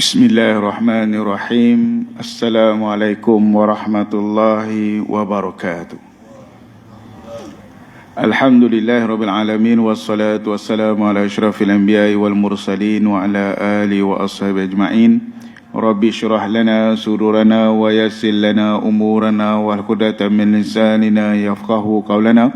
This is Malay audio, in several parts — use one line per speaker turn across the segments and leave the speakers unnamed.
Bismillahirrahmanirrahim. Assalamualaikum warahmatullahi wabarakatuh. Alhamdulillahirabbil alamin wassalatu wassalamu ala asyrafil anbiya'i wal mursalin wa ala alihi wa ashabihi ajma'in. Rabbi shrah lana sudurana wa yassir lana umurana wa hlul min lisanina yafqahu qawlana.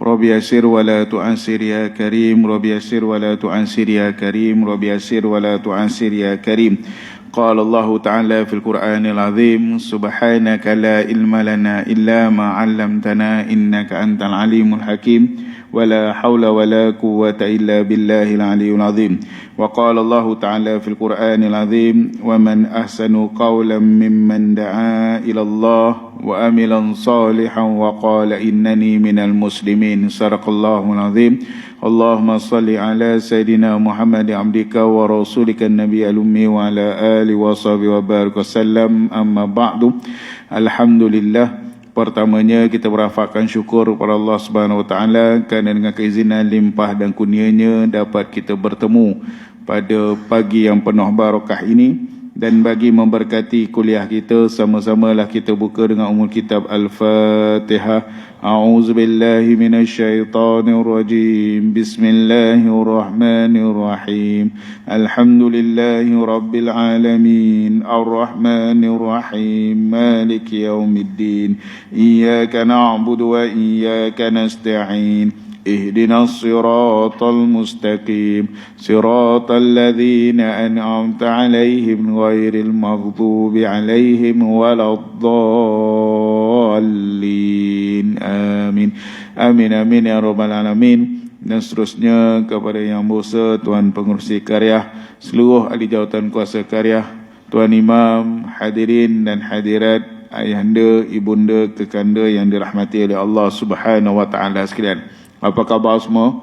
Rabbi yassir wa la tu'ansir ya karim. Rabbi yassir wa la tu'ansir ya karim. Rabbi yassir wa la tu'ansir ya karim. Qala Allah Ta'ala fil Qur'anil Azim, subhanaka la ilma lana illa ma 'allamtana innaka antal alimul hakim. ولا حول ولا قوة إلا بالله العلي العظيم. وقال الله تعالى في القرآن العظيم ومن أحسن قولا ممن دعا إلى الله وعمل صالحا وقال إنني من المسلمين. صدق الله العظيم. اللهم صل على سيدنا محمد عبدك ورسولك النبي الأمي وعلى آله وصحبه وبارك وسلم. أما بعد. Alhamdulillah. Pertamanya kita berafakan syukur kepada Allah Subhanahu Wa Taala kerana dengan keizinan limpah dan kurnianya dapat kita bertemu pada pagi yang penuh barakah ini, dan bagi memberkati kuliah kita sama-samalah kita buka dengan umul kitab Al-Fatihah. A'udzubillahi minasyaitonirrajim. Bismillahirrahmanirrahim. Alhamdulillahi rabbil alamin. Arrahmanirrahim. Maliki yaumiddin. Iyyaka na'budu wa iyyaka nasta'in. اهدنا الصراط المستقيم صراط الذين أنعمت عليهم غير المغضوب عليهم ولا الضالين آمين آمين آمين يا رب العالمين. Dan seterusnya kepada Yang Berkuasa Tuan Pengerusi Karya, seluruh ahli jawatan kuasa karya, Tuan Imam, hadirin dan hadirat, ayahanda, ibunda, kekanda yang dirahmati oleh Allah Subhanahu Wa Taala sekalian. Apa khabar semua?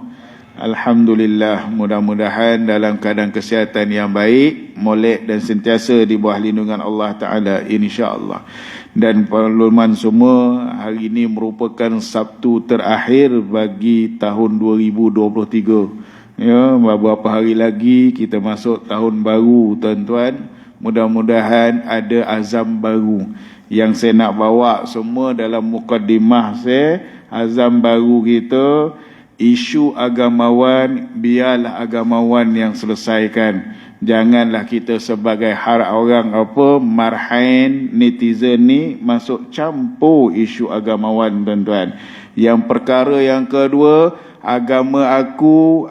Alhamdulillah, mudah-mudahan dalam keadaan kesihatan yang baik, molek dan sentiasa di bawah lindungan Allah Ta'ala, insya-Allah. Dan perluman semua, hari ini merupakan Sabtu terakhir bagi tahun 2023. Ya, beberapa hari lagi kita masuk tahun baru, tuan-tuan. Mudah-mudahan ada azam baru yang saya nak bawa semua dalam mukadimah saya. Azam baru kita, isu agamawan, biarlah agamawan yang selesaikan. Janganlah kita sebagai orang marhain netizen ni masuk campur isu agamawan, tuan-tuan. Yang perkara yang kedua, agama aku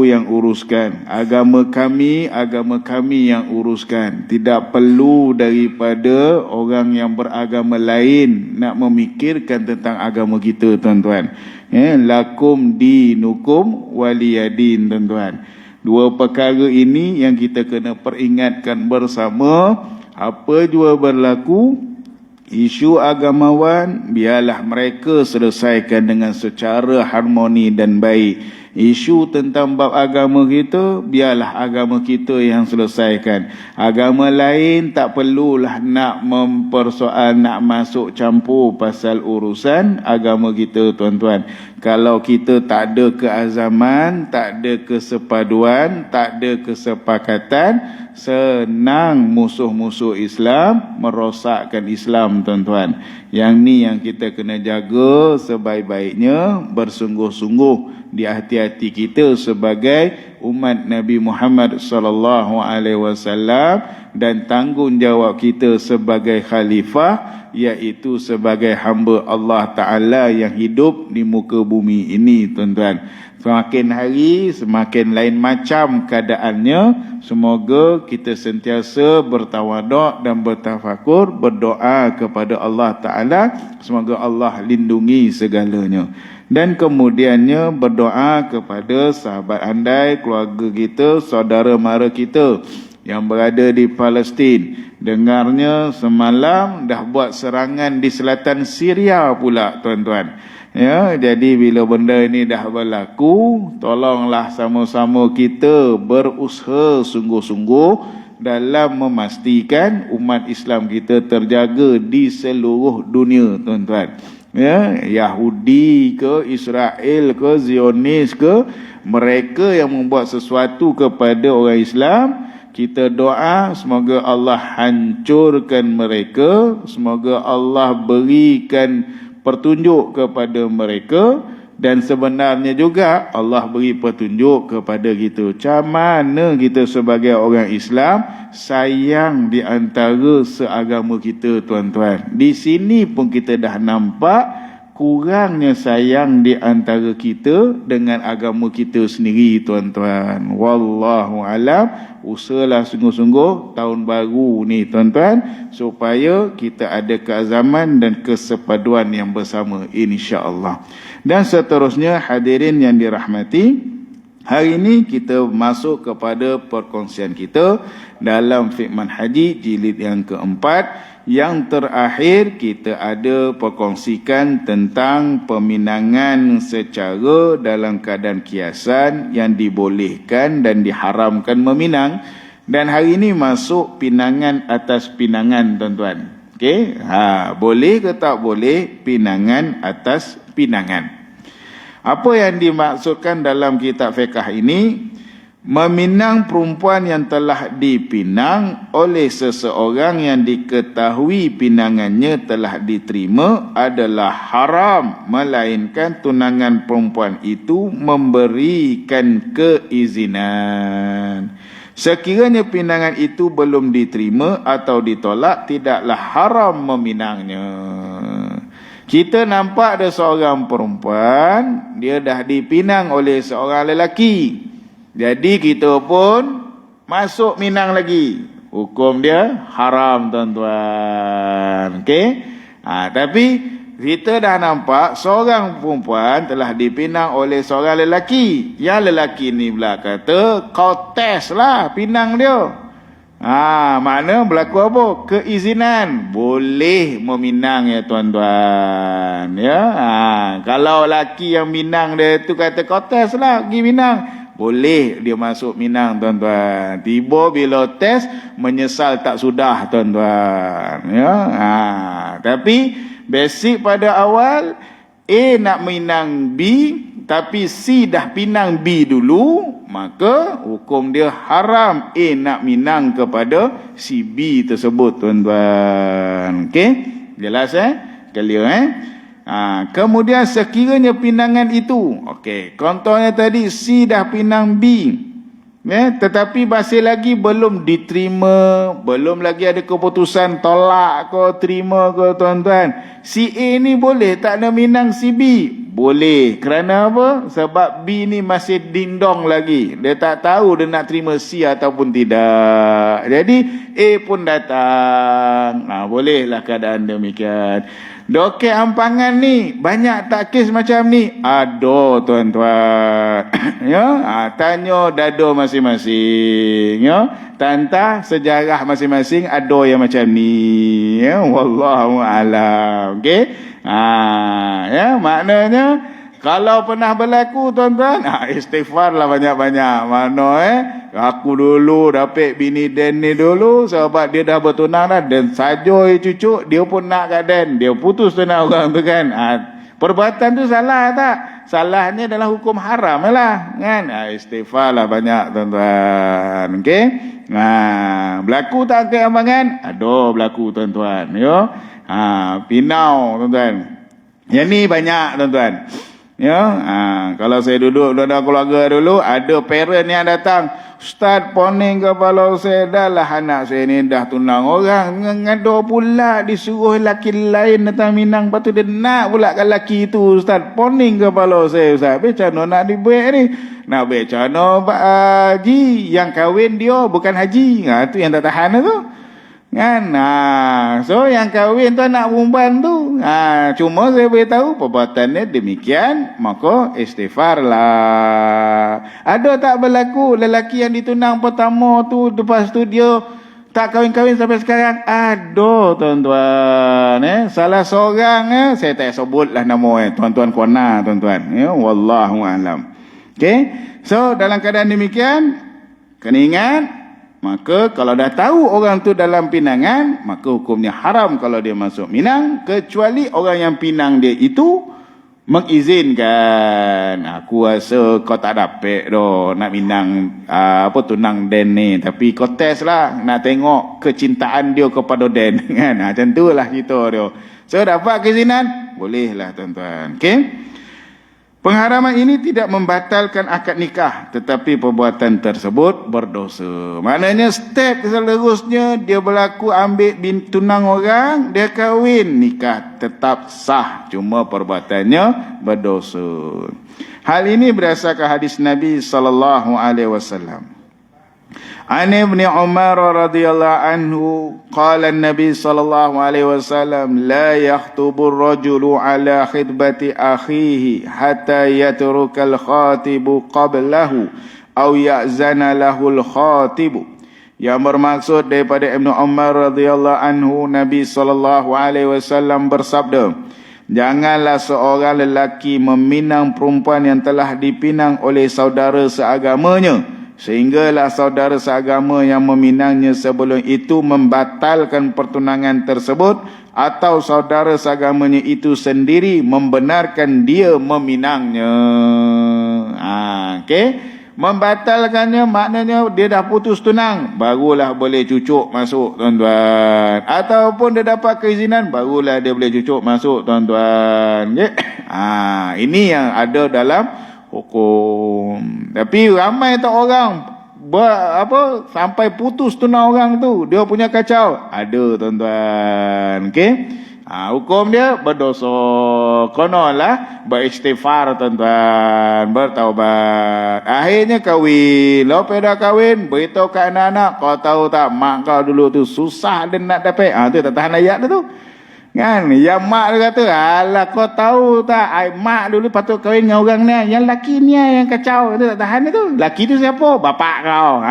yang uruskan. Agama kami yang uruskan. Tidak perlu daripada orang yang beragama lain nak memikirkan tentang agama kita, tuan-tuan. Lakum dinukum waliyadin, tuan-tuan. Dua perkara ini yang kita kena peringatkan bersama. Apa jua berlaku, isu agamawan, biarlah mereka selesaikan dengan secara harmoni dan baik. Isu tentang bab agama kita, biarlah agama kita yang selesaikan. Agama lain tak perlulah nak nak masuk campur pasal urusan agama kita, tuan-tuan. Kalau kita tak ada keazaman, tak ada kesepaduan, tak ada kesepakatan, senang musuh-musuh Islam merosakkan Islam, tuan-tuan. Yang ni yang kita kena jaga sebaik-baiknya, bersungguh-sungguh di hati-hati kita sebagai umat Nabi Muhammad sallallahu alaihi wasallam, dan tanggungjawab kita sebagai khalifah, iaitu sebagai hamba Allah Ta'ala yang hidup di muka bumi ini, tuan-tuan. Semakin hari semakin lain macam keadaannya. Semoga kita sentiasa bertawaduk dan bertafakur, berdoa kepada Allah Ta'ala, semoga Allah lindungi segalanya. Dan kemudiannya berdoa kepada sahabat andai, keluarga kita, saudara mara kita yang berada di Palestin. Dengarnya semalam dah buat serangan di selatan Syria pula, tuan-tuan. Ya, jadi bila benda ini dah berlaku, tolonglah sama-sama kita berusaha sungguh-sungguh dalam memastikan umat Islam kita terjaga di seluruh dunia, tuan-tuan. Ya, Yahudi ke, Israel ke, Zionis ke, mereka yang membuat sesuatu kepada orang Islam, kita doa semoga Allah hancurkan mereka, semoga Allah berikan petunjuk kepada mereka, dan sebenarnya juga Allah beri petunjuk kepada kita. Macam mana kita sebagai orang Islam sayang di antara seagama kita, tuan-tuan. Di sini pun kita dah nampak kurangnya sayang di antara kita dengan agama kita sendiri, tuan-tuan. Wallahu alam. Usahalah sungguh-sungguh tahun baru ni, tuan-tuan, supaya kita ada keazaman dan kesepaduan yang bersama, insya-Allah. Dan seterusnya, hadirin yang dirahmati, hari ini kita masuk kepada perkongsian kita dalam Fiqh Manhaji jilid yang keempat. Yang terakhir kita ada perkongsikan tentang peminangan secara dalam keadaan kiasan yang dibolehkan dan diharamkan meminang. Dan hari ini masuk pinangan atas pinangan, tuan-tuan. Okey, boleh ke tak boleh pinangan atas pinangan? Apa yang dimaksudkan dalam kitab fiqh ini? Meminang perempuan yang telah dipinang oleh seseorang yang diketahui pinangannya telah diterima adalah haram, melainkan tunangan perempuan itu memberikan keizinan. Sekiranya pinangan itu belum diterima atau ditolak, tidaklah haram meminangnya. Kita nampak ada seorang perempuan, dia dah dipinang oleh seorang lelaki. Jadi kita pun masuk minang lagi. Hukum dia haram, tuan-tuan. Okey? Tapi kita dah nampak seorang perempuan telah dipinang oleh seorang lelaki. Yang lelaki ni pula kata, kau test lah pinang dia. Makna berlaku apa? Keizinan. Boleh meminang, ya tuan-tuan. Ya. Kalau lelaki yang minang dia tu kata, kau test lah pergi minang, boleh dia masuk minang, tuan-tuan. Tiba bila test, menyesal tak sudah, tuan-tuan. Ya. Tapi basic pada awal, A nak minang B, tapi C dah pinang B dulu, maka hukum dia haram A nak minang kepada si B tersebut, tuan-tuan. Okey? Jelas clear kemudian sekiranya pinangan itu, okey, contohnya tadi C dah pinang B, tetapi masih lagi belum diterima, belum lagi ada keputusan tolak ke terima ke, tuan-tuan. Si A ni boleh tak nak minang si B? Boleh. Kerana apa? Sebab B ni masih dindong lagi, dia tak tahu dia nak terima C ataupun tidak. Jadi A pun datang. Bolehlah keadaan demikian. Doket ampangan ni banyak tak kes macam ni? Ada, tuan-tuan. Ya, tanya dada masing-masing. Ya, tantah sejarah masing-masing ada yang macam ni. Ya, wallahu alam. Okey. Ya, maknanya kalau pernah berlaku, tuan-tuan, istighfar lah banyak-banyak. Mana aku dulu dapat bini Dan ni dulu, sebab dia dah bertunang dah, dan saja cucuk dia pun nak kat Dan, dia putus tunang orang tu kan. Perbuatan tu salah tak? Salahnya adalah hukum haram lah kan. Istighfar lah banyak, tuan-tuan. Okey. Berlaku tak ke ambangan? Ada berlaku, tuan-tuan. Yo. Pinau, tuan-tuan. Yang ni banyak, tuan-tuan. Ya, kalau saya duduk dalam keluarga dulu, ada parent yang datang, Ustaz, poning kepala saya, dah lah anak saya ni dah tunang orang, ngado pula disuruh lelaki lain datang minang, lepas tu dia nak pula kat lelaki tu, Ustaz, poning kepala saya, Ustaz. Macam mana nak dibuat ni? Nak buat macam mana, Pak Haji? Yang kahwin dia bukan haji. Tu yang tak tahan tu. Kan? So yang kahwin tu anak perempuan tu. Cuma saya beritahu perbuatannya demikian, maka istighfar lah. Ada tak berlaku lelaki yang ditunang pertama tu, lepas tu dia tak kahwin-kahwin sampai sekarang? Ada, tuan-tuan. Salah seorang, saya tak sebut lah nama, tuan-tuan Kona, tuan-tuan. Wallahu alam. Okay? So dalam keadaan demikian, kena ingat, maka kalau dah tahu orang tu dalam pinangan, maka hukumnya haram kalau dia masuk minang, kecuali orang yang pinang dia itu mengizinkan. aku rasa kau tak dapat dah nak minang tunang Dan ni. Tapi kau test lah, nak tengok kecintaan dia kepada Dan kan. Macam tu lah cerita dia. So dapat keizinan? Boleh lah tuan-tuan. Okay? Pengharaman ini tidak membatalkan akad nikah, tetapi perbuatan tersebut berdosa. Maknanya step seterusnya dia berlaku ambil tunang orang, dia kahwin, nikah tetap sah, cuma perbuatannya berdosa. Hal ini berdasarkan hadis Nabi sallallahu alaihi wasallam. An Ibn Umar radhiyallahu anhu qala an-nabi sallallahu alaihi wasallam la yakhtubur rajulu ala khidbati akhihi hatta yatrukal khatibu qablahu aw ya'zana lahul khatibu. Yang bermaksud daripada Ibn Umar radhiyallahu anhu, Nabi sallallahu alaihi wasallam bersabda, janganlah seorang lelaki meminang perempuan yang telah dipinang oleh saudara seagamanya, sehinggalah saudara seagama yang meminangnya sebelum itu membatalkan pertunangan tersebut, atau saudara seagamanya itu sendiri membenarkan dia meminangnya. Okey, membatalkannya maknanya dia dah putus tunang, barulah boleh cucuk masuk tuan-tuan. Ataupun dia dapat keizinan, barulah dia boleh cucuk masuk tuan-tuan. Okay? Ini yang ada dalam hukum. Tapi ramai tak orang sampai putus tunang orang tu, dia punya kacau. Ada tuan-tuan. Okey. Hukum dia berdosa. Konolah beristighfar tuan-tuan, bertaubat. Akhirnya kahwin. Lepas dah kahwin, beritahu kat anak-anak, kau tahu tak mak kau dulu tu susah dia nak dapat. Tu tak tahan ayat tu. Kan, yang mak dia kata, alah kau tahu tak, mak dulu patut kahwin dengan orang ni, yang laki ni yang kacau, itu tak tahan itu. Laki tu siapa? Bapak kau.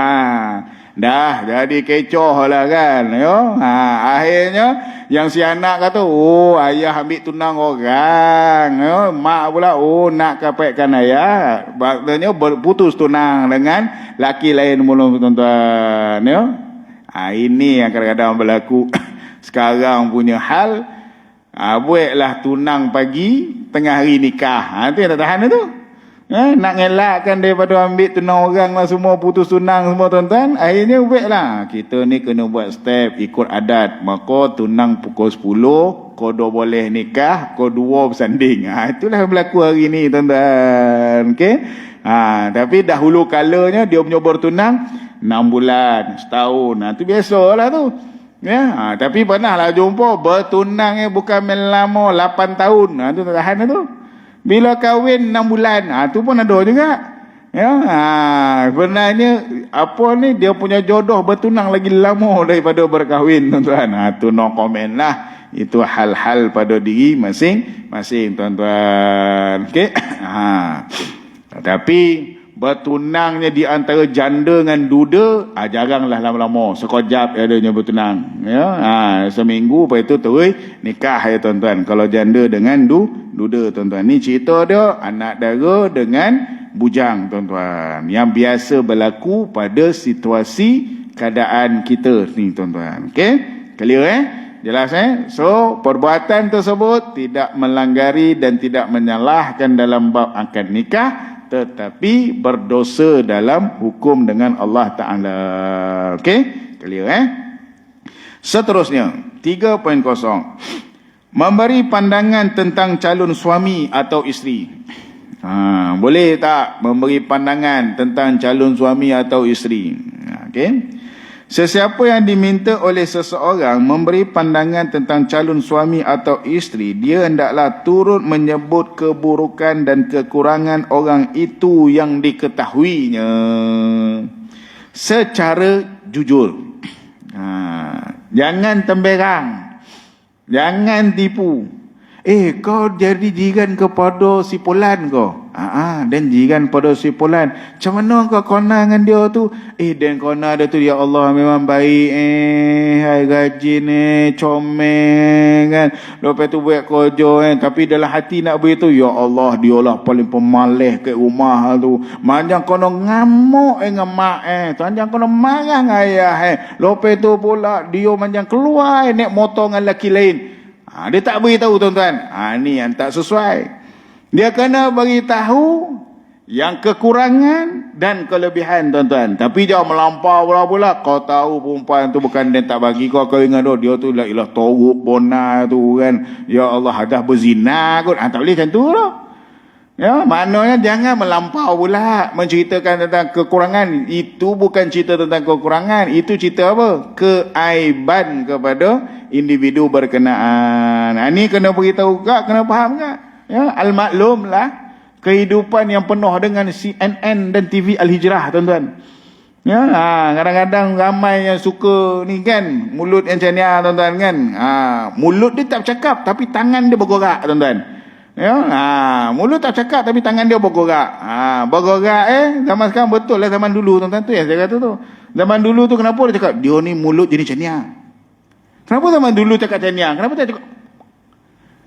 Dah jadi kecoh lah kan. Akhirnya yang si anak kata, oh ayah ambil tunang orang. Mak pula, oh nak kapaikan ayah. Maksudnya berputus tunang dengan laki lain mula tuan-tuan. Ini yang kadang-kadang berlaku sekarang punya hal. Buatlah tunang pagi, tengah hari nikah. Itu yang tak tahan tu. Nak ngelakkan daripada ambil tunang orang lah, semua putus tunang semua tuan-tuan. Akhirnya buatlah, kita ni kena buat step ikut adat. Maka tunang pukul 10, kau boleh nikah, kau 2 bersanding. Itulah yang berlaku hari ni tuan-tuan. Okay? Tapi dahulu kalanya dia punya bertunang 6 bulan, setahun. Itu biasalah tu. Tapi pernahlah jumpa bertunang bukan melama 8 tahun. Itu tak tahan tu. Bila kahwin 6 bulan, tu pun ada juga. Sebenarnya dia punya jodoh bertunang lagi lama daripada berkahwin tuan-tuan. Tu no comment lah. Itu hal-hal pada diri masing-masing tuan-tuan. Okey. Tapi bertunangnya di antara janda dengan duda, jaranglah lama-lama. Sekejap adanya bertunang. Seminggu, lepas itu terus nikah ya tuan-tuan. Kalau janda dengan duda tuan-tuan. Ni cerita dia anak dara dengan bujang tuan-tuan. Yang biasa berlaku pada situasi keadaan kita ni tuan-tuan. Okey? Clear Jelas So, perbuatan tersebut tidak melanggari dan tidak menyalahkan dalam bab akad nikah, tetapi berdosa dalam hukum dengan Allah Ta'ala. Okey? Clear Seterusnya 3.0, memberi pandangan tentang calon suami atau isteri. Boleh tak memberi pandangan tentang calon suami atau isteri? Okey. Sesiapa yang diminta oleh seseorang memberi pandangan tentang calon suami atau isteri, dia hendaklah turut menyebut keburukan dan kekurangan orang itu yang diketahuinya secara jujur. Jangan temberang, jangan tipu. Kau jadi jiran kepada si Polan kau. Dan jiran pada si Polan. Macam mana kau kena dengan dia tu? Dan kena dia tu, ya Allah memang baik. Hai rajin comel kan. Lepas tu buat kerja tapi dalam hati nak begitu, ya Allah dia lah paling pemalih ke rumah tu. Macam kena ngamuk dengan mak macam kena marah dengan ayah Lepas tu pula dia macam keluar naik motor dengan lelaki lain. Dia tak beritahu tuan-tuan. Ni yang tak sesuai. Dia kena beritahu Yang kekurangan dan kelebihan, tuan-tuan. Tapi jangan melampau pula. Kau tahu perempuan tu bukan dia tak bagi kau ingat dia tu ilah toruk bona tu kan. Ya Allah, dah berzina kot. Tak boleh macam tu lah. Ya, maknanya jangan melampau pula menceritakan tentang kekurangan. Itu bukan cerita tentang kekurangan. Itu cerita apa? Keaiban kepada individu berkenaan. Ini kena beritahu kak, kena faham kak. Ya, al-maklum lah. Kehidupan yang penuh dengan CNN dan TV Al-Hijrah, tuan-tuan. Ya, kadang-kadang ramai yang suka ni kan, mulut yang macam ni, tuan-tuan kan. Mulut dia tak bercakap tapi tangan dia bergerak, tuan-tuan. Ya, mulut tak bercakap tapi tangan dia bergerak. Bergerak zaman sekarang betul lah zaman dulu, tuan-tuan, tu yang saya kata tu. Zaman dulu tu kenapa dia cakap dia ni mulut jenis macam ni? Kenapa zaman dulu cakap macam ni? Kenapa tak cakap?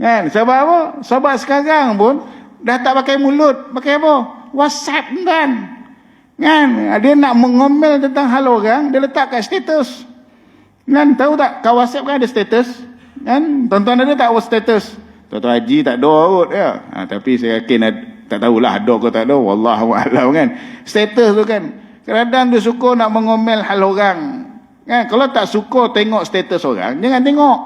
Kan, sebab apa? Sebab sekarang pun dah tak pakai mulut, pakai apa? WhatsApp kan. Dia nak mengomel tentang hal orang, dia letak kat status. Kan, tahu tak? Kat WhatsApp kan ada status. Kan, tuan-tuan ada tak status? Tuan-tuan Haji tak ada kot ya. Tapi saya yakin tak tahulah ada ke tak ada, wallahu a'lam kan. Status tu kan, kadang-kadang dia suka nak mengomel hal orang. Kan, kalau tak suka tengok status orang, jangan tengok.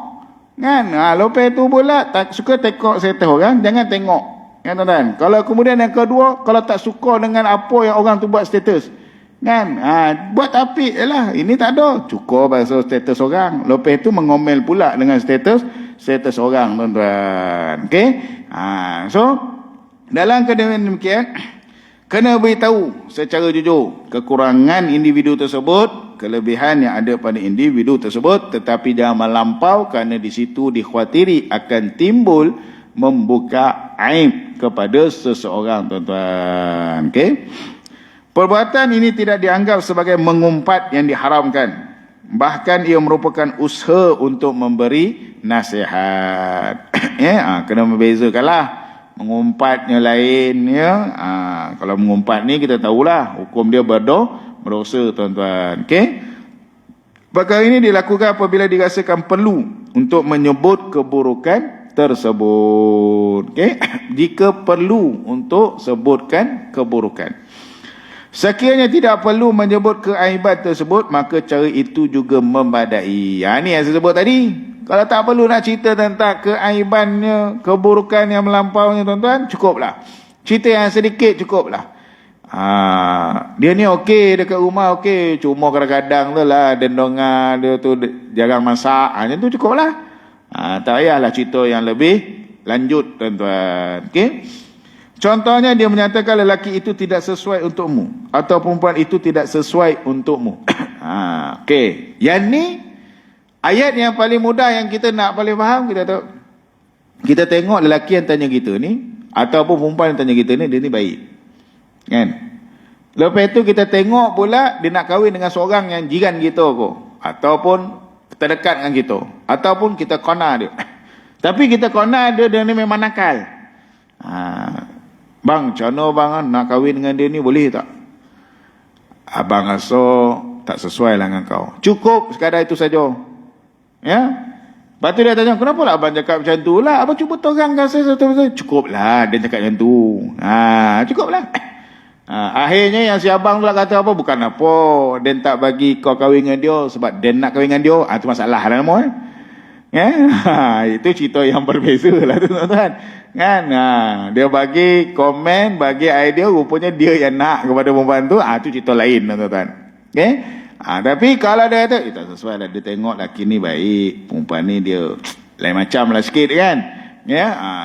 Kan, lepas tu pula tak suka tengok status orang, jangan tengok. Ya, tuan-tuan. Kalau kemudian yang kedua, kalau tak suka dengan apa yang orang tu buat status, kan, buat apik lah. Ini tak ada, cukup pasal status orang. Lepas tu mengomel pula dengan status orang, tuan-tuan. Okey. So dalam keadaan demikian, kena beritahu secara jujur kekurangan individu tersebut, kelebihan yang ada pada individu tersebut, tetapi jangan melampau kerana di situ dikhawatiri akan timbul membuka aib kepada seseorang, tuan-tuan. Okey. Perbuatan ini tidak dianggap sebagai mengumpat yang diharamkan. Bahkan ia merupakan usaha untuk memberi nasihat. Kena membezakanlah. Mengumpatnya lain ya. Kalau mengumpat ni kita tahulah hukum dia berdosa, tuan-tuan. Okey. Perkara ini dilakukan apabila dirasakan perlu untuk menyebut keburukan tersebut. Okay? Jika perlu untuk sebutkan keburukan. Sekiranya tidak perlu menyebut keaiban tersebut, maka cara itu juga memadai. Ini yang saya sebut tadi. Kalau tak perlu nak cerita tentang keaibannya, keburukan yang melampaunya, tuan-tuan, cukuplah. Cerita yang sedikit cukuplah. Dia ni okey dekat rumah, okey, cuma kadang-kadang tu lah dendongan dia tu jarang masak, macam tu cukuplah. Tak payahlah cerita yang lebih lanjut, tuan-tuan. Okey. Contohnya dia menyatakan lelaki itu tidak sesuai untukmu atau perempuan itu tidak sesuai untukmu. Okey. Yang ni ayat yang paling mudah yang kita nak paling faham, kita tengok lelaki yang tanya kita ni ataupun perempuan yang tanya kita ni, dia ni baik. Kan? Lepas tu kita tengok pula dia nak kahwin dengan seorang yang jiran kita ko, ataupun terdekat dengan kita, ataupun kita kona dia. Tapi kita kona dia ni memang nakal. Bang, macam mana bang nak kahwin dengan dia ni, boleh tak? Abang rasa tak sesuai lah dengan kau. Cukup sekadar itu saja. Ya. Lepas tu dia tanya, kenapa lah abang cakap macam tu lah? Abang cuba terangkan saya satu-satu. Cukup lah dia cakap macam tu. Cukup lah. Akhirnya yang si abang tu kata apa, bukan apa dia tak bagi kau kahwin dengan dia sebab dia nak kahwin dengan dia. Itu masalah lah nama. Itu cerita yang berbeza lah, tuan-tuan. Kan? Dia bagi komen, bagi idea, rupanya dia yang nak kepada perempuan tu. Itu cerita lain, tuan-tuan. Okay? Tapi kalau dia kata tak sesuai lah, dia tengok lelaki ni baik, perempuan ni dia lain macam lah sikit kan.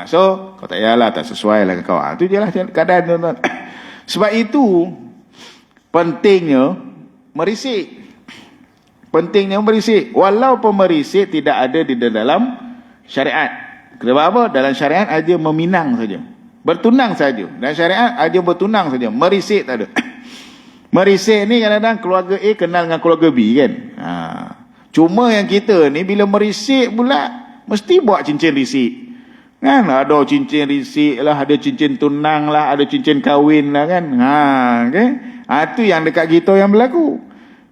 So kau tak payahlah, tak sesuai lah kau. Itu je lah keadaan, tuan-tuan. Sebab itu pentingnya merisik. Pentingnya merisik. Walaupun merisik tidak ada di dalam syariat. Sebab apa? Dalam syariat aja meminang saja, bertunang saja. Dalam syariat aja bertunang saja, merisik tak ada. Merisik ni kadang-kadang keluarga A kenal dengan keluarga B kan. Cuma yang kita ni bila merisik pula mesti buat cincin risik. Kan, ada cincin risik lah, ada cincin tunang lah, ada cincin kahwin lah kan. Okay? Itu yang dekat kita yang berlaku.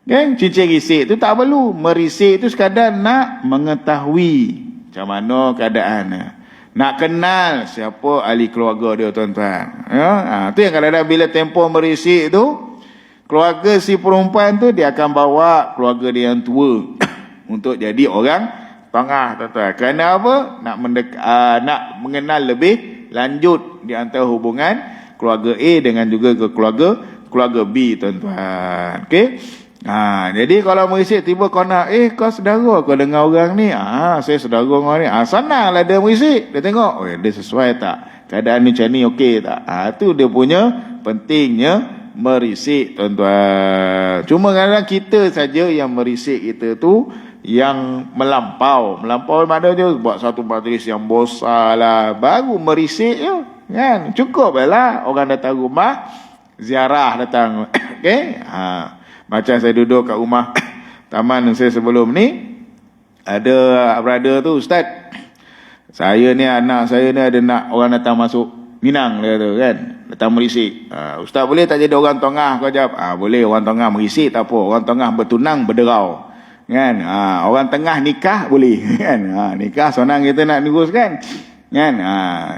Okay? Cincin risik tu tak perlu. Merisik tu sekadar nak mengetahui macam mana keadaan. Nak kenal siapa ahli keluarga dia, tuan-tuan. Ya? Tu yang kadang-kadang bila tempoh merisik tu, keluarga si perempuan tu dia akan bawa keluarga dia yang tua untuk jadi orang tengah, tuan-tuan. Kerana apa? Nak mengenal lebih lanjut di antara hubungan keluarga A dengan juga ke keluarga B, tuan-tuan. Okey. Jadi kalau merisik tiba kau nak, kau saudara kau dengan orang ni? Saya saudara dengan orang ni. Senanglah dia merisik. Dia tengok, dia sesuai tak? Keadaan ni macam ni okey tak? Tu dia punya pentingnya merisik, tuan-tuan. Cuma kadang-kadang kita saja yang merisik kita tu yang melampau. Melampau maknanya buat satu majlis yang besar lah, baru merisik je. Kan? Cukup lah orang datang rumah, ziarah datang. Okey? Macam saya duduk kat rumah taman saya sebelum ni, ada brother tu, Ustaz, saya ni, anak saya ni ada nak orang datang masuk Minang, dia kata kan, datang merisik. Ustaz boleh tak jadi orang tengah? Kau jawab, boleh, orang tengah merisik tak apa, orang tengah bertunang berderau kan. Orang tengah nikah boleh kan. Nikah senang kita nak neguskan kan.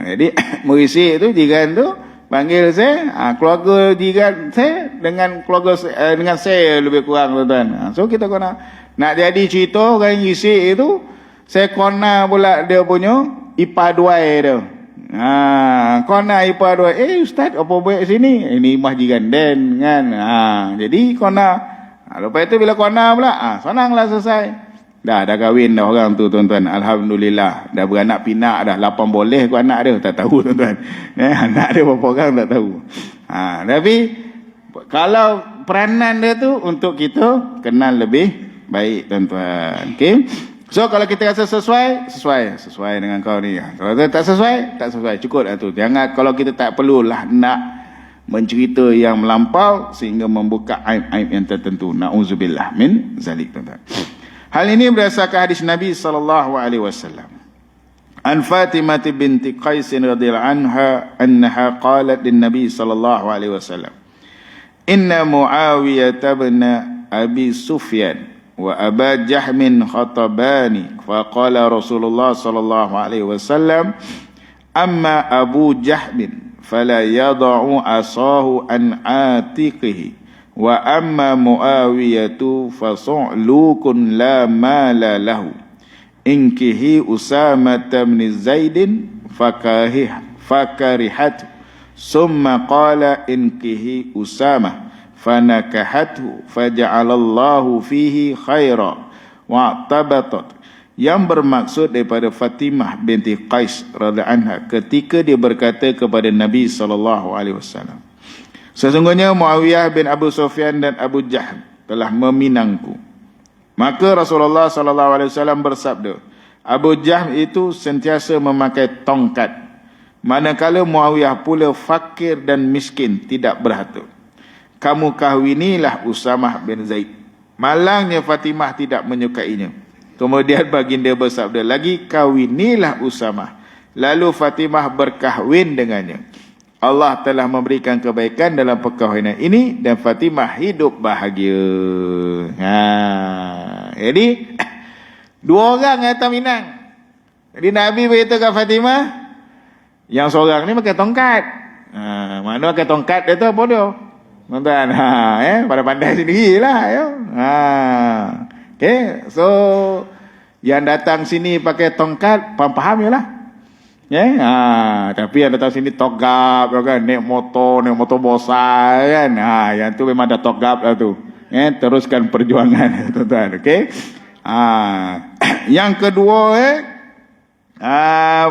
Jadi merisik tu, jiran tu panggil saya, keluarga jiran saya dengan keluarga dengan saya lebih kurang, tuan-tuan. So kita kena nak jadi cerita orang yang risik itu, saya kena pula dia punya ipar duai dia. Kona ipar duai, Ustaz apa buat sini? Ini imah jiran den kan. Jadi kona, lepas itu bila kona pula, senanglah selesai. Dah kahwin dah orang tu, tuan-tuan. Alhamdulillah. Dah beranak pinak dah. 8 boleh ke anak dia? Tak tahu, tuan-tuan. Anak dia berapa orang tak tahu. Tapi kalau peranan dia tu untuk kita kenal lebih baik, tuan-tuan. Okey. So kalau kita rasa sesuai dengan kau ni. Kalau tak sesuai, cukup lah tu. Jangan, kalau kita tak perlulah nak mencerita yang melampau sehingga membuka aib-aib yang tertentu. Na'udzubillah min zalik, tuan-tuan. Hal ini berdasarkan hadis Nabi SAW. An Fatimah binti Qais radhiyallahu anha annaha qalat lin Nabi SAW, Inna Muawiyah bin Abi Sufyan wa Aba Jahmin khatabani, faqala Rasulullah SAW, amma Abu Jahmin fala yada'u asahu an atiqihi, wa amma Muawiyatu fasu'lukun la mala lahu, inkihi Usama bin Zaidin fakarihat, summa qala inkihi Usama fanakahathu faja'alallahu fihi khaira wa'tabatat. Yang bermaksud daripada Fatimah binti Qais radhiyallahu anha ketika dia berkata kepada Nabi SAW, sesungguhnya Muawiyah bin Abu Sufyan dan Abu Jahm telah meminangku. Maka Rasulullah SAW bersabda, Abu Jahm itu sentiasa memakai tongkat, manakala Muawiyah pula fakir dan miskin, tidak berharta. Kamu kahwinilah Usamah bin Zaid. Malangnya Fatimah tidak menyukainya. Kemudian baginda bersabda lagi, kahwinilah Usamah. Lalu Fatimah berkahwin dengannya. Allah telah memberikan kebaikan dalam perkahwinan ini dan Fatimah hidup bahagia. Jadi dua orang yang datang Minang. Jadi Nabi beritahu kat Fatimah, yang seorang ni pakai tongkat. Mana pakai tongkat dia tu apa dia? Tuan-tuan, pada pandai sendirilah ya. Okay, so yang datang sini pakai tongkat, faham je lah. Tapi yang datang sini togap kan, naik motor besar kan. Yang tu memang dah togap lah tu. Teruskan perjuangan, tuan-tuan. Okey. Yang kedua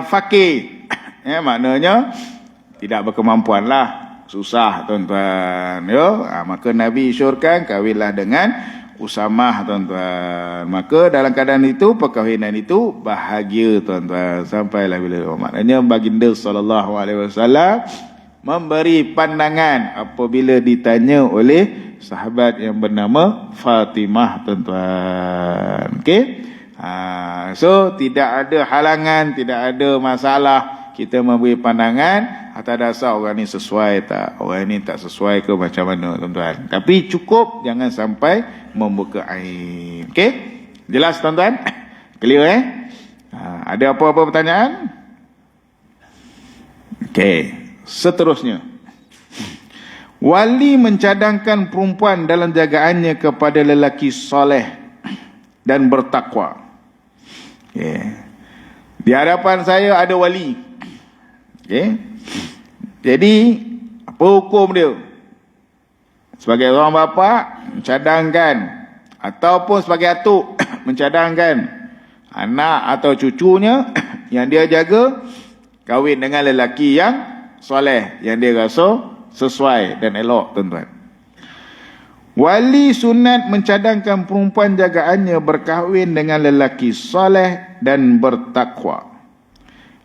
fakir. Maknanya tidak berkemampuan lah, susah, tuan-tuan. Maka Nabi syorkan kahwinlah dengan Usamah, tuan-tuan. Maka dalam keadaan itu, perkahwinan itu bahagia, tuan-tuan. Sampailah bila maknanya baginda SAW memberi pandangan apabila ditanya oleh sahabat yang bernama Fatimah, tuan-tuan. Okey. So tidak ada halangan, tidak ada masalah kita memberi pandangan atas dasar orang ni sesuai tak, orang ni tak sesuai ke macam mana, tuan-tuan. Tapi cukup jangan sampai membuka aib. Okey? Jelas, tuan-tuan? Clear Ada apa-apa pertanyaan? Okey, seterusnya. Wali mencadangkan perempuan dalam jagaannya kepada lelaki soleh dan bertakwa. Okay. Di hadapan saya ada wali. Okay. Jadi, apa hukum dia? Sebagai orang bapa, mencadangkan. Ataupun sebagai atuk, mencadangkan anak atau cucunya yang dia jaga, kahwin dengan lelaki yang soleh, yang dia rasa sesuai dan elok, tuan-tuan. Wali sunat mencadangkan perempuan jagaannya berkahwin dengan lelaki soleh dan bertakwa.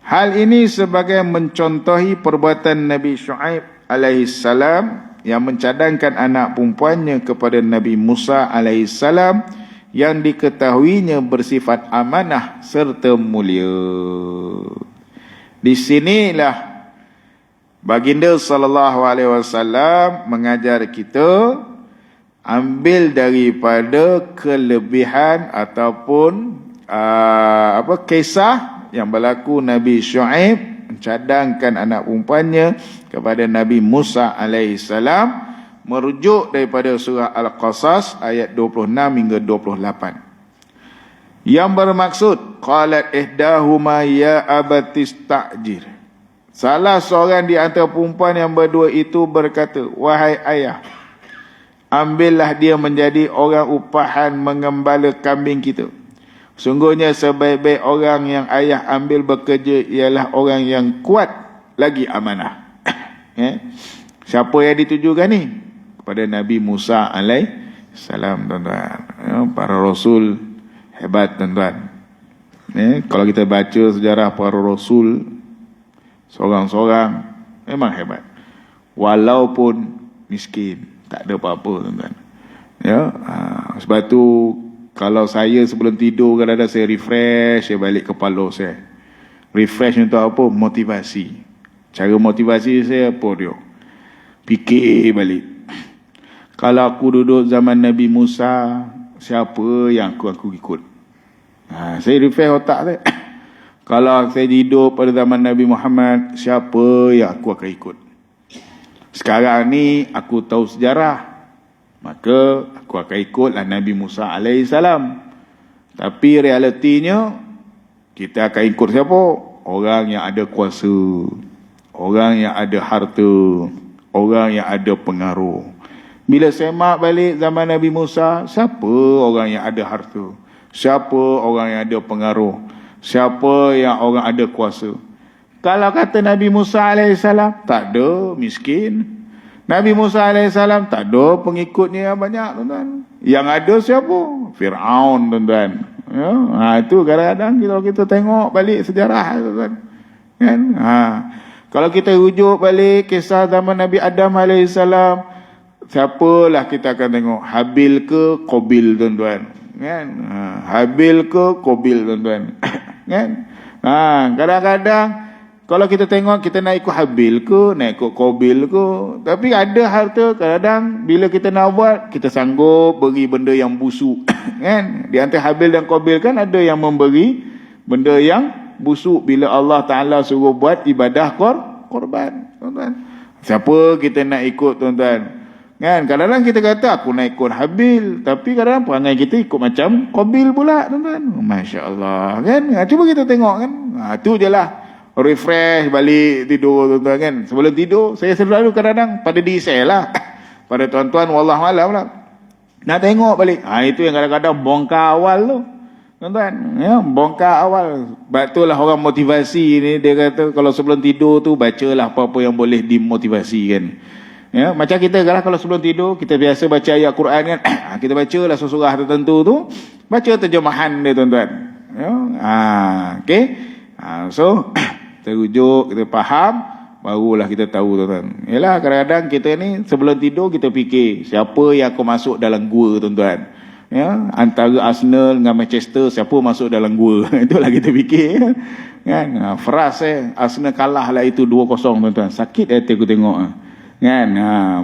Hal ini sebagai mencontohi perbuatan Nabi Shu'aib alaihissalam yang mencadangkan anak perempuannya kepada Nabi Musa alaihissalam yang diketahuinya bersifat amanah serta mulia. Di sinilah Baginda sallallahu alaihi wasallam mengajar kita ambil daripada kelebihan ataupun kisah yang berlaku Nabi Shu'aib mencadangkan anak perempuannya kepada Nabi Musa alaihi salam, merujuk daripada surah Al-Qasas ayat 26 hingga 28. Yang bermaksud qalat ihdahuma ya abatista'jir. Salah seorang di antara perempuan yang berdua itu berkata, wahai ayah, ambillah dia menjadi orang upahan mengembala kambing kita. Sungguhnya sebaik-baik orang yang ayah ambil bekerja ialah orang yang kuat lagi amanah. Siapa yang ditujukan ni? Kepada Nabi Musa alaihissalam, tuan-tuan. Para rasul hebat, tuan-tuan. Kalau kita baca sejarah para rasul, seorang-seorang memang hebat. Walaupun miskin, tak ada apa-apa, tuan-tuan. Sebab tu kalau saya sebelum tidur kadang-kadang saya refresh, saya balik kepala saya. Refresh untuk apa? Motivasi. Cara motivasi saya apa dia? Fikir balik. Kalau aku duduk zaman Nabi Musa, siapa yang aku ikut? Saya refresh otak saya. Kalau saya hidup pada zaman Nabi Muhammad, siapa yang aku akan ikut? Sekarang ni aku tahu sejarah, maka aku akan ikutlah Nabi Musa alaihissalam. Tapi realitinya, kita akan ikut siapa? Orang yang ada kuasa, orang yang ada harta, orang yang ada pengaruh. Bila semak balik zaman Nabi Musa, siapa orang yang ada harta? Siapa orang yang ada pengaruh? Siapa yang orang ada kuasa? Kalau kata Nabi Musa alaihissalam, tak ada, miskin. Nabi Musa alaihissalam tak ada pengikutnya yang banyak, tuan-tuan. Yang ada siapa? Fir'aun, tuan-tuan. Itu kadang-kadang kalau kita tengok balik sejarah, tuan-tuan. Kan? Kalau kita rujuk balik kisah zaman Nabi Adam alaihissalam, siapalah kita akan tengok? Habil ke Qabil, tuan-tuan. Kan? Habil ke Qabil, tuan-tuan. Kan? Kadang-kadang kalau kita tengok, kita nak ikut Habil ke, nak ikut Qabil ke. Tapi ada harta, kadang-kadang bila kita nak buat, kita sanggup beri benda yang busuk. Kan? Di antara Habil dan Qabil kan ada yang memberi benda yang busuk bila Allah Ta'ala suruh buat ibadah korban, tuan-tuan. Siapa kita nak ikut, tuan-tuan? Kan? Kadang-kadang kita kata aku nak ikut Habil, tapi kadang-kadang perangai kita ikut macam Qabil pula, tuan-tuan. Masya Allah, kan? Cuba kita tengok, kan? Itu je lah. Refresh balik tidur, tuan-tuan, kan. Sebelum tidur saya selalu kadang-kadang pada diri saya lah, pada tuan-tuan wallahualam lah, nak tengok balik. Itu yang kadang-kadang bongkar awal tu, tuan-tuan, bongkar awal. Sebab itulah orang motivasi ni, dia kata kalau sebelum tidur tu bacalah apa-apa yang boleh dimotivasikan. Macam kita kalau sebelum tidur kita biasa baca ayat Quran, kan. Kita bacalah surah tertentu tu, baca terjemahan dia, tuan-tuan. Okay. So terujuk, kita faham, barulah kita tahu, tuan-tuan. Yalah, kadang-kadang kita ni sebelum tidur kita fikir siapa yang akan masuk dalam gua, tuan-tuan. Antara Arsenal dengan Manchester, siapa masuk dalam gua. Itulah kita fikir, kan. Fras Arsenal kalah lah itu 2-0, tuan-tuan. Sakit hati aku tengok, kan.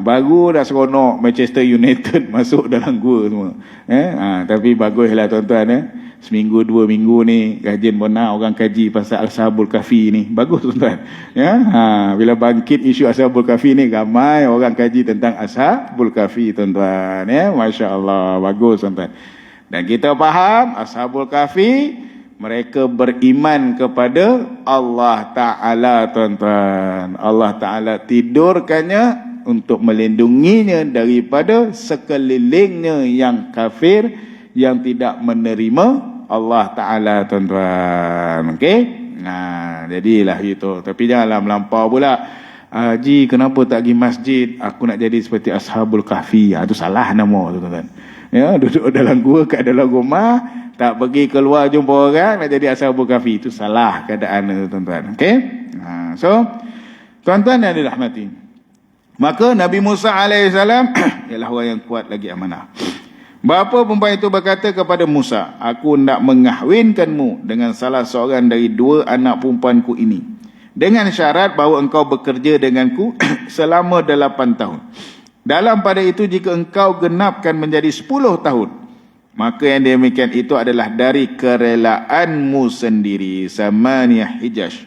Baru dah seronok Manchester United masuk dalam gua semua. Tapi baguslah, tuan-tuan. seminggu 2 minggu ni kajian benar orang kaji pasal Ashabul Kahfi ni. Bagus tuan-tuan. Ya, bila bangkit isu Ashabul Kahfi ni ramai orang kaji tentang Ashabul Kahfi tuan-tuan. Ya, masya-Allah, bagus tuan-tuan. Dan kita faham Ashabul Kahfi mereka beriman kepada Allah Ta'ala tuan-tuan. Allah Ta'ala tidurkannya untuk melindunginya daripada sekelilingnya yang kafir, yang tidak menerima Allah Ta'ala tuan-tuan. Okey? Jadilah itu. Tapi janganlah melampau pula. Haji, kenapa tak pergi masjid? Aku nak jadi seperti Ashabul Kahfi. Itu salah nama tuan-tuan. Ya, duduk dalam gua, kat dalam rumah, tak pergi keluar jumpa orang, nak jadi Ashabul Kahfi. Itu salah keadaan tuan-tuan. Okey? So, tuan-tuan yang dirahmati, maka Nabi Musa AS ialah orang yang kuat lagi amanah. Bapa perempuan itu berkata kepada Musa, aku nak mengahwinkanmu dengan salah seorang dari 2 anak perempuanku ini, dengan syarat bahawa engkau bekerja denganku selama 8 tahun. Dalam pada itu jika engkau genapkan menjadi 10 tahun, maka yang demikian itu adalah dari kerelaanmu sendiri. Samaniyah hijaj.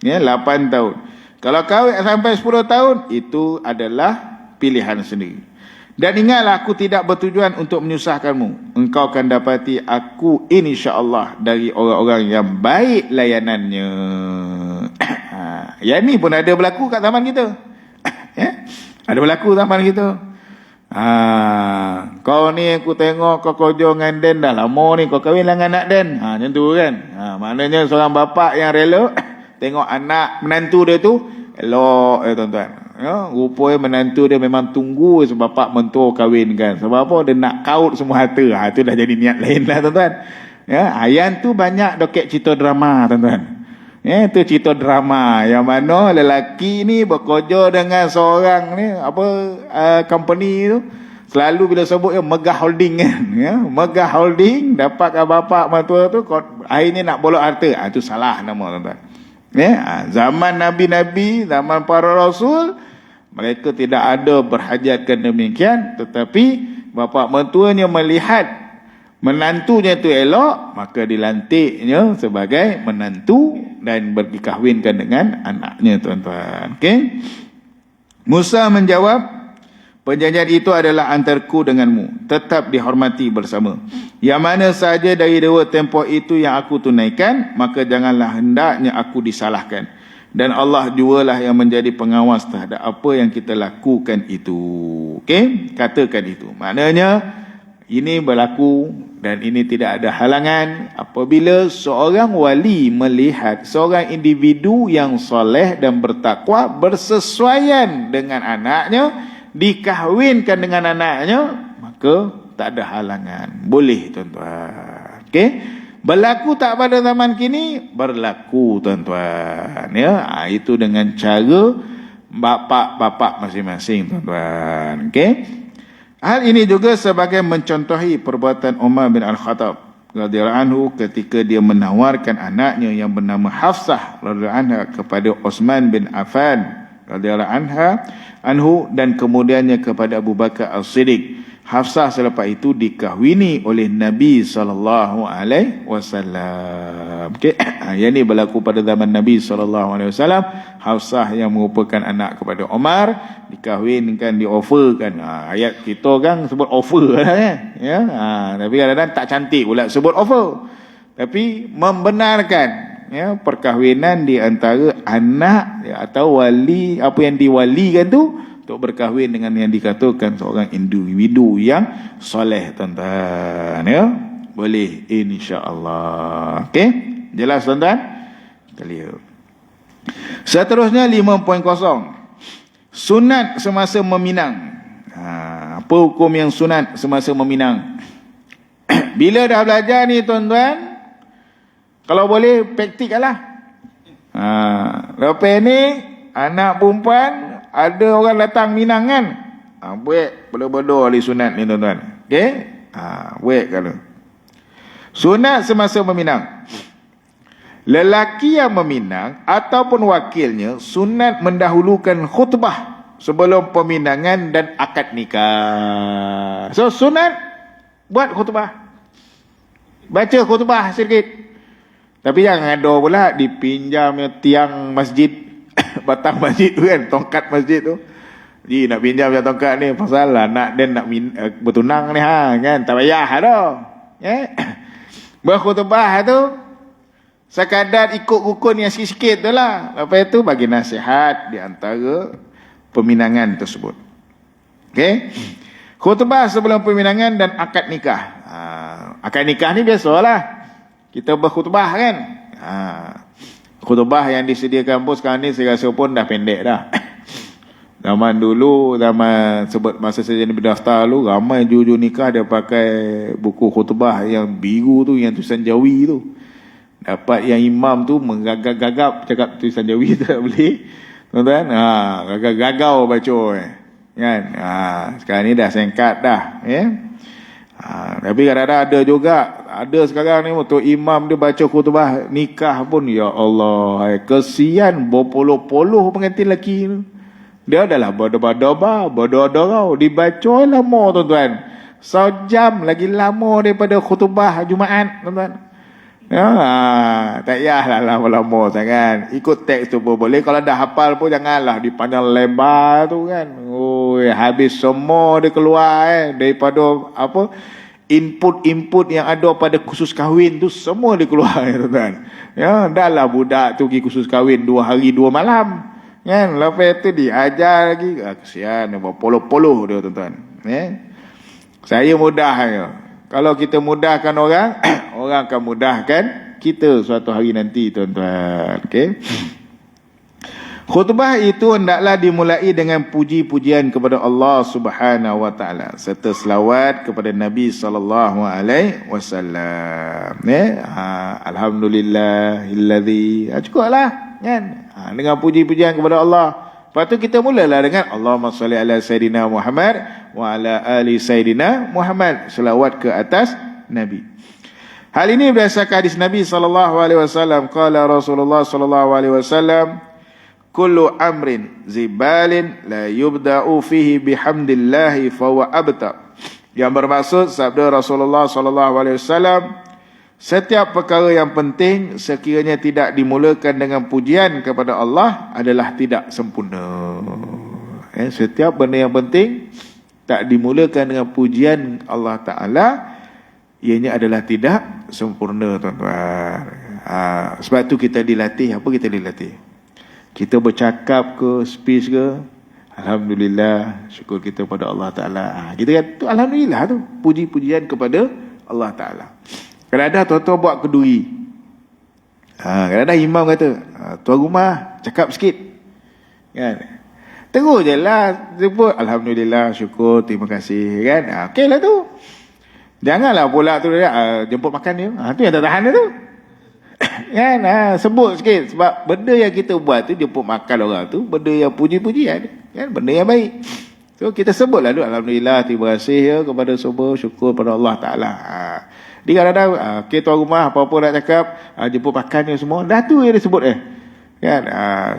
Ya, 8 tahun. Kalau kahwin sampai 10 tahun, itu adalah pilihan sendiri. Dan ingatlah, aku tidak bertujuan untuk menyusahkanmu. Engkau akan dapati aku insya-Allah dari orang-orang yang baik layanannya. Yang ni pun ada berlaku kat zaman kita. Ya? Ada berlaku zaman kita. Kau ni aku tengok kau kerja dengan Den dah lama ni, kau kahwin dengan anak Den. Macam tu kan. Maknanya seorang bapa yang rela tengok anak menantu dia tu elok tuan-tuan. Ya, rupanya menantu dia memang tunggu bapak mentua kahwin kan. Sebab apa? Dia nak kaut semua harta. Itu dah jadi niat lain lah tuan-tuan. Ya, ayan tu banyak doket cerita drama tuan-tuan. Ya, itu cerita drama yang mana lelaki ni bekerja dengan seorang ni company tu. Selalu bila sebut Megah Holding kan. Ya, Megah Holding dapatkan bapak mentua tu hari ni nak bolok harta. Itu salah nama tuan-tuan. Ya, zaman Nabi-Nabi, zaman para Rasul, mereka tidak ada berhajatkan demikian. Tetapi bapa mentuanya melihat menantunya itu elok, maka dilantiknya sebagai menantu dan dikahwinkan dengan anaknya tuan-tuan. Okay? Musa menjawab, perjanjian itu adalah antarku denganmu, tetap dihormati bersama. Yang mana sahaja dari 2 tempoh itu yang aku tunaikan, maka janganlah hendaknya aku disalahkan. Dan Allah jualah yang menjadi pengawas terhadap apa yang kita lakukan itu. Okey? Katakan itu. Maknanya, ini berlaku dan ini tidak ada halangan apabila seorang wali melihat seorang individu yang soleh dan bertakwa bersesuaian dengan anaknya, dikahwinkan dengan anaknya, maka tak ada halangan. Boleh tuan-tuan. Okey? Berlaku tak pada zaman kini? Berlaku tuan-tuan. Ya, itu dengan cara bapak-bapak masing-masing tuan-tuan. Okey? Hal ini juga sebagai mencontohi perbuatan Umar bin Al-Khattab radhiyallahu anhu ketika dia menawarkan anaknya yang bernama Hafsah radhiyallahu anha kepada Uthman bin Affan radhiyallahu anhu dan kemudiannya kepada Abu Bakar As-Siddiq. Hafsah selepas itu dikahwini oleh Nabi sallallahu alaihi wasallam. Okey, yang ini berlaku pada zaman Nabi sallallahu alaihi wasallam. Hafsah yang merupakan anak kepada Umar dikahwinkan, dioferkan. Ayat kita kan sebut offer lah kan. Ya. Tapi kadang-kadang tak cantik pula sebut offer. Tapi membenarkan ya perkahwinan di antara anak ya, atau wali, apa yang diwalikan tu untuk berkahwin dengan yang dikatakan seorang individu yang soleh tuan-tuan. Ya, boleh insya-Allah. Okey, jelas tuan-tuan? Kita lihat. Seterusnya 5.0. Sunat semasa meminang. Apa hukum yang sunat semasa meminang? Bila dah belajar ni tuan-tuan, kalau boleh praktiklah. Lepas ni anak perempuan ada orang datang minang kan, buat benda-benda ahli sunat ni tuan-tuan. Okey, buat kalau sunat semasa meminang. Lelaki yang meminang ataupun wakilnya sunat mendahulukan khutbah sebelum peminangan dan akad nikah. So sunat buat khutbah. Baca khutbah sikit. Tapi jangan ada pula dipinjam tiang masjid, batang masjid tu kan, tongkat masjid tu. Ji nak pinjam je tongkat ni pasal lah nak bertunang ni kan, tak payah dah. Berkhutbah tu sekadar ikut rukun yang sikit-sikit tu lah. Lepas tu bagi nasihat di antara peminangan tersebut. Okey. Khutbah sebelum peminangan dan akad nikah. Akad nikah ni biasalah kita berkhutbah kan. Khutbah yang disediakan pun sekarang ni saya rasa pun dah pendek dah. Zaman dulu, sebut masa saya jadi berdaftar dulu, ramai jujur nikah dia pakai buku khutbah yang biru tu, yang tulisan Jawi tu. Dapat yang imam tu menggagap-gagap cakap tulisan Jawi tu tak boleh. Tuan-tuan, gagap-gagau baca kan. Sekarang ni dah singkat dah, tapi kadang-kadang ada juga, ada sekarang ni untuk imam dia baca khutbah nikah pun, ya Allah, kesian berpuluh-puluh pengantin lelaki tu. Dia adalah bodoh-bodoh dibaca lama tuan-tuan. Sejam lagi lama daripada khutbah Jumaat tuan-tuan. Tak payahlah lama-lama sangat. Ikut teks tu pun boleh. Kalau dah hafal pun janganlah dipanjang lebar tu kan. Habis semua dia keluar daripada input yang ada pada kursus kahwin tu semua dia keluar tuan-tuan. Dah lah budak tu pergi kursus kahwin 2 hari 2 malam. Kan, lepas tu diajar lagi. Kesian, berpuluh-puluh dia tuan-tuan. Saya mudah je. Kalau kita mudahkan orang, orang akan mudahkan kita suatu hari nanti tuan-tuan. Okey. Khutbah itu hendaklah dimulai dengan puji-pujian kepada Allah Subhanahu wa taala serta selawat kepada Nabi sallallahu alaihi wasallam. Alhamdulillahilladzi. Cukuplah kan. Dengan puji-pujian kepada Allah. Lepas tu kita mulalah dengan Allahumma salli ala Sayyidina Muhammad wa ala ali Sayyidina Muhammad. Selawat ke atas Nabi. Hal ini berdasarkan hadis Nabi sallallahu alaihi wasallam. Qala Rasulullah sallallahu alaihi wasallam, kullu amrin zibalin la yubda'u fihi bihamdillahi fahuwa abtar. Yang bermaksud sabda Rasulullah sallallahu alaihi wasallam, setiap perkara yang penting sekiranya tidak dimulakan dengan pujian kepada Allah adalah tidak sempurna. Setiap benda yang penting tak dimulakan dengan pujian Allah Ta'ala, ianya adalah tidak sempurna tuan-tuan. Sebab tu kita dilatih. Apa kita dilatih? Kita bercakap ke, speech ke, alhamdulillah, syukur kita pada Allah Ta'ala. Kita kata tu alhamdulillah tu, puji-pujian kepada Allah Ta'ala. Kadang-kadang tuan-tuan buat keduri. Kadang-kadang imam kata, tuan rumah cakap sikit. Kan? Terus je lah sebut alhamdulillah, syukur, terima kasih kan. Okey lah tu. Janganlah pula tu jemput makan dia. Tu yang tak tahan dia tu. Kan? Sebut sikit. Sebab benda yang kita buat tu, jemput makan orang tu, benda yang puji-pujian kan? Benda yang baik. So kita sebutlah tu alhamdulillah, terima kasih ya kepada semua, syukur pada Allah Ta'ala. Dia kadang-kadang tuan rumah apa-apa nak cakap, jemput makan ni semua, dah tu yang dia sebut kan?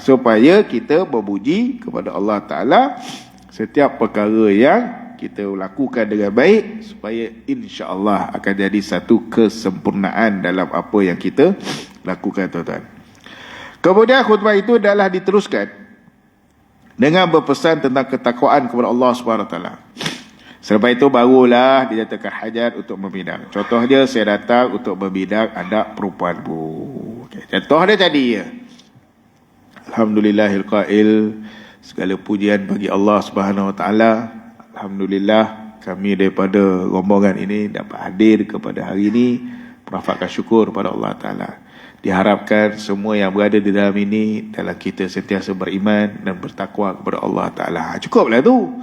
Supaya kita memuji kepada Allah Ta'ala setiap perkara yang kita lakukan dengan baik, supaya insya-Allah akan jadi satu kesempurnaan dalam apa yang kita lakukan tuan-tuan. Kemudian khutbah itu adalah diteruskan dengan berpesan tentang ketakwaan kepada Allah Subhanahu Wa Taala. Selepas itu barulah dinyatakan hajat untuk membidang. Contoh dia, saya datang untuk membidang anak perempuan bu. Contoh dia tadi ya. Alhamdulillahil qail, segala pujian bagi Allah Subhanahu Wa Taala. Alhamdulillah kami daripada rombongan ini dapat hadir kepada hari ini, merafatkan syukur kepada Allah Taala. Diharapkan semua yang berada di dalam ini dalam kita sentiasa beriman dan bertakwa kepada Allah Taala. Cukuplah tu.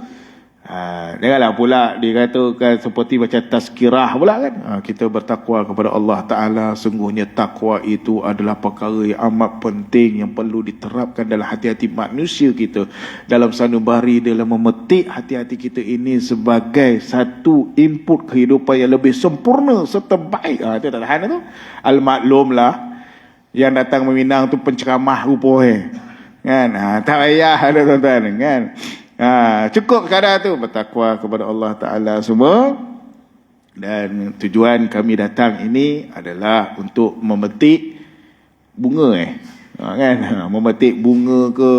Janganlah pula dikatakan seperti macam tazkirah pula kan. Kita bertakwa kepada Allah Ta'ala. Sungguhnya takwa itu adalah perkara yang amat penting, yang perlu diterapkan dalam hati-hati manusia kita, dalam sanubari, dalam memetik hati-hati kita ini sebagai satu input kehidupan yang lebih sempurna serta baik. Itu tak tahan tu. Al-maklum lah, yang datang meminang tu penceramah rupa kan. Tak payah ada tuan-tuan kan. Cukup sekadar tu bertakwa kepada Allah Ta'ala semua. Dan tujuan kami datang ini adalah untuk memetik bunga kan, memetik bunga ke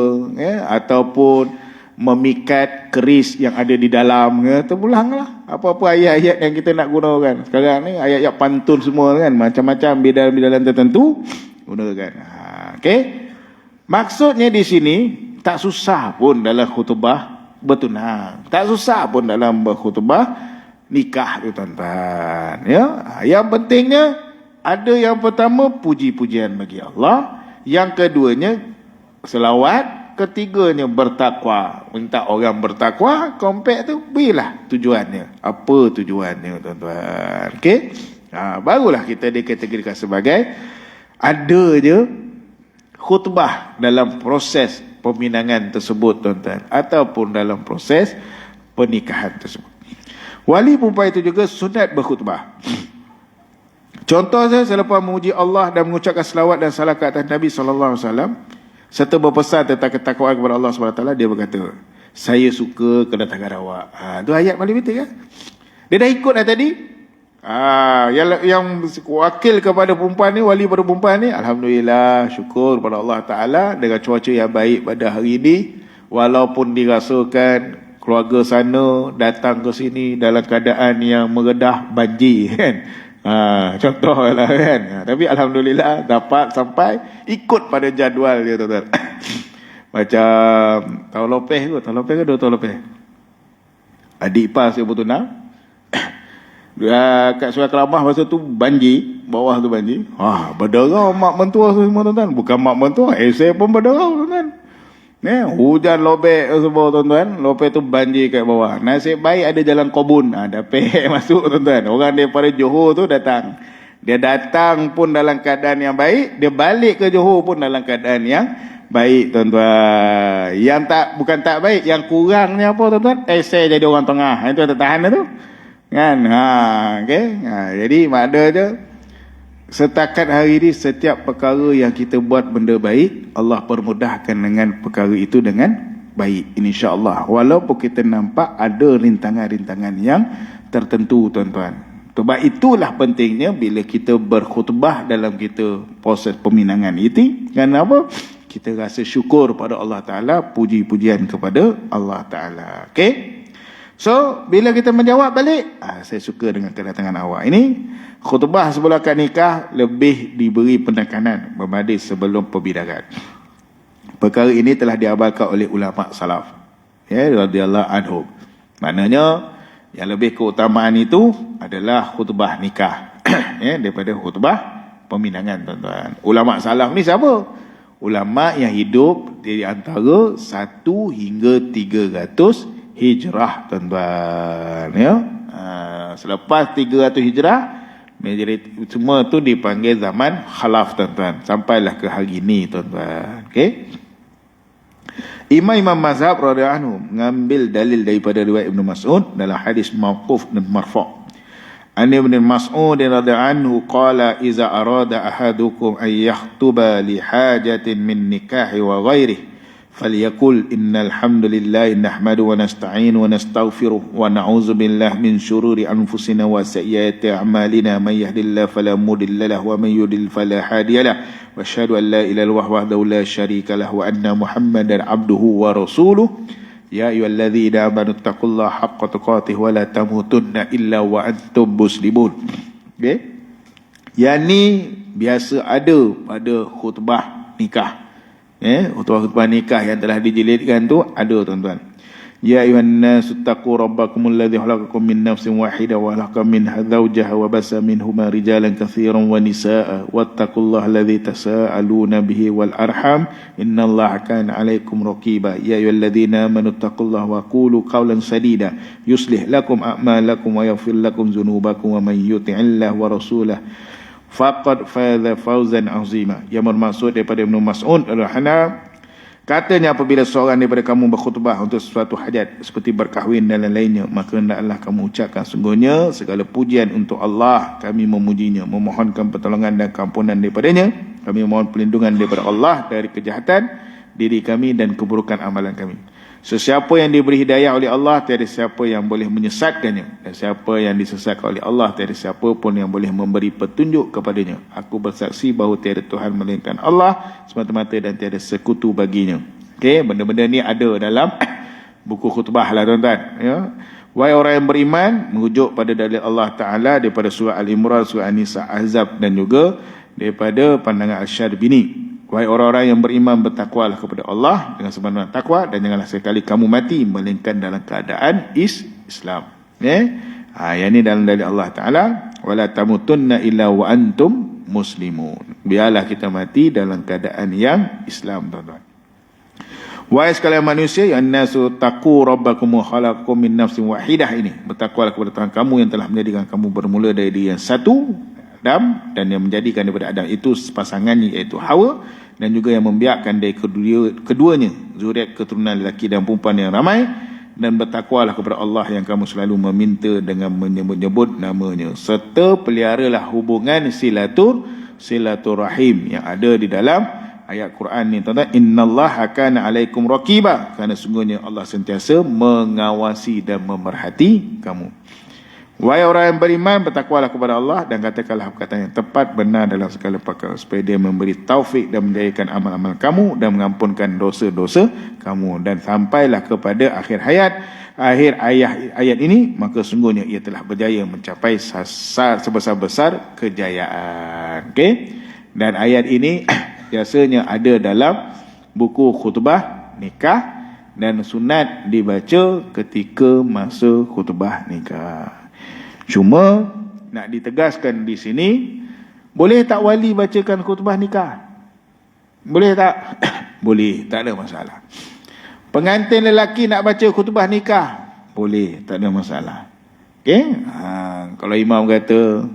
ataupun memikat keris yang ada di dalam terpulanglah apa-apa ayat-ayat yang kita nak gunakan. Sekarang ni ayat-ayat pantun semua kan, macam-macam bidalan-bidalan tertentu gunakan. Okey. Maksudnya di sini tak susah pun dalam khutbah bertunang, tak susah pun dalam berkhutbah nikah tu tuan-tuan. Ya, yang pentingnya ada yang pertama puji-pujian bagi Allah, yang keduanya selawat, ketiganya bertakwa, minta orang bertakwa. Kompak tu berilah tujuannya, apa tujuannya tuan-tuan. Okey, barulah kita dikategorikan sebagai ada je khutbah dalam proses peminangan tersebut tuan-tuan, ataupun dalam proses pernikahan tersebut. Wali perempuan itu juga sunat berkhutbah. Contoh saya, selepas memuji Allah dan mengucapkan selawat dan salam ke atas Nabi SAW, serta berpesan tentang ketakwaan kepada Allah SWT, dia berkata, saya suka kedatangan awak. Itu ayat paling penting kan. Dia dah ikut dah tadi. Yang wakil kepada perempuan ni, wali pada perempuan ni, alhamdulillah, syukur kepada Allah Ta'ala dengan cuaca yang baik pada hari ini. Walaupun dirasakan keluarga sana datang ke sini dalam keadaan yang meredah banjir kan. Contoh lah kan. Tapi alhamdulillah dapat sampai ikut pada jadual dia tuan-tuan. Macam tahun lepas ke 2 tahun lepas, adik ipar saya bertunang. Kat Sungai Keramah masa tu banjir, bawah tu banjir. Berderau mak mentua semua tuan-tuan. Bukan mak mentua, saya pun berderau tuan-tuan. Hujan lobek semua tuan-tuan. Lopek tu banjir kat bawah. Nasib baik ada jalan kobun, dapat masuk tuan-tuan. Orang daripada Johor tu datang. Dia datang pun dalam keadaan yang baik, dia balik ke Johor pun dalam keadaan yang baik tuan-tuan. Yang bukan tak baik, yang kurangnya apa tuan-tuan, saya jadi orang tengah. Itu yang tertahan tu kan. Okay? Jadi maknanya setakat hari ini, setiap perkara yang kita buat benda baik, Allah permudahkan dengan perkara itu dengan baik, insya-Allah. Walaupun kita nampak ada rintangan-rintangan yang tertentu tuan-tuan. Sebab itulah pentingnya bila kita berkhutbah dalam kita proses peminangan itu. Kenapa? Kita rasa syukur pada Allah Ta'ala, puji-pujian kepada Allah Ta'ala. Okey? So, bila kita menjawab balik, saya suka dengan kedatangan awak ini. Khutbah sebelum akad nikah lebih diberi penekanan berbanding sebelum perbidaran. Perkara ini telah diamalkan oleh ulama salaf, radhiyallahu anhum. Maknanya yang lebih keutamaan itu adalah khutbah nikah daripada khutbah peminangan tuan-tuan. Ulama salaf ni siapa? Ulama yang hidup di antara 1 hingga 300 hijrah tuan-tuan. Selepas 300 hijrah, semua tu dipanggil zaman khalaf tuan-tuan, sampailah ke hari ini tuan-tuan. Okey. Imam mazhab radhiyallahu anhu mengambil dalil daripada riwayat Ibnu Mas'ud dalam hadis mauquf dan marfu'. An Ibnu Mas'ud radhiyallahu anhu qala iza arada ahadukum an yakhutuba li hajatin min nikahi wa ghairihi فليقل إن الحمد لله نحمده ونستعين ونستغفره ونعوذ بالله من شرور أنفسنا وسيئات أعمالنا من يهد الله فلا مضل له ومن يضلل فلا هادي له وأشهد أن لا إله إلا الله وحده لا شريك له وأن محمدا عبده ورسوله يا أيها الذين آمنوا اتقوا الله حق تقاته ولا تموتن إلا وأنتم مسلمون. Yang ni biasa ada pada khutbah nikah. Khutbah nikah yang telah dijilidkan tu ada tuan-tuan. Ya ayuhan nasu taqu rabbakumul ladzi khalaqakum min nafsin wahidah wa khalaqa minha zawjaha wa basa minhuma rijalan katsiran wa nisaa wattaqullaha alladzi tasaaluna bihi wal arham innallaha kana 'alaikum raqiba. Ya ayyuhalladzina amanu taqullaha wa qulu qawlan sadida yuslih lakum a'malakum wa yaghfir lakum dzunubakum wa may yuti'illaha wa rasulahu faqad faza fawzan azima. Yang bermaksud daripada Ibnu Mas'ud radhiyallahu katanya, apabila seorang daripada kamu berkhutbah untuk sesuatu hajat seperti berkahwin dan lain-lainnya, maka hendaklah kamu ucapkan, sungguhnya segala pujian untuk Allah, kami memujinya, memohonkan pertolongan dan keampunan daripadanya, kami memohon perlindungan daripada Allah dari kejahatan diri kami dan keburukan amalan kami. Sesiapa yang diberi hidayah oleh Allah, tiada siapa yang boleh menyesatkannya. Dan siapa yang disesatkan oleh Allah, tiada siapa pun yang boleh memberi petunjuk kepadanya. Aku bersaksi bahawa tiada Tuhan melainkan Allah semata-mata dan tiada sekutu baginya. Okey, benda-benda ni ada dalam buku khutbah lah tuan-tuan. Ya. Wahai orang yang beriman, merujuk pada dalil Allah Ta'ala daripada surah Al-Imran, surah An-Nisa, Ahzab dan juga daripada pandangan Asy-Syarbini. Wahai orang-orang yang beriman, bertakwalah kepada Allah dengan sebenar takwa dan janganlah sekali kamu mati melainkan dalam keadaan Islam. Yang ni dalam dalil Allah Ta'ala, wala tamutunna illa wa antum muslimun. Biarlah kita mati dalam keadaan yang Islam, tuan-tuan. Wahai sekalian manusia, ya nasu taqu rabbakum khalaqakum min nafsin wahidah, ini bertakwalah kepada Tuhan kamu yang telah menjadikan kamu bermula dari diri yang satu, Adam, dan yang menjadikan daripada Adam itu pasangannya iaitu Hawa, dan juga yang membiarkan dari keduanya zuriat keturunan lelaki dan perempuan yang ramai. Dan bertakwalah kepada Allah yang kamu selalu meminta dengan menyebut-nyebut namanya, serta peliharalah hubungan silaturahim yang ada di dalam ayat Quran ni, tuan-tuan. Innallaha kana alaikum raqiba, kerana sungguhnya Allah sentiasa mengawasi dan memerhati kamu. Wahai orang yang beriman, bertakwalah kepada Allah dan katakanlah perkataan yang tepat, benar dalam segala perkara, supaya Dia memberi taufik dan menjayakan amal-amal kamu dan mengampunkan dosa-dosa kamu. Dan sampailah kepada akhir ayat ini, maka sungguhnya ia telah berjaya mencapai sasar sebesar-besar kejayaan. Okey. Dan ayat ini biasanya ada dalam buku khutbah nikah dan sunat dibaca ketika masa khutbah nikah. Cuma nak ditegaskan di sini, boleh tak wali bacakan khutbah nikah? Boleh tak? Boleh, tak ada masalah. Pengantin lelaki nak baca khutbah nikah? Boleh, tak ada masalah. Okey? Kalau imam kata,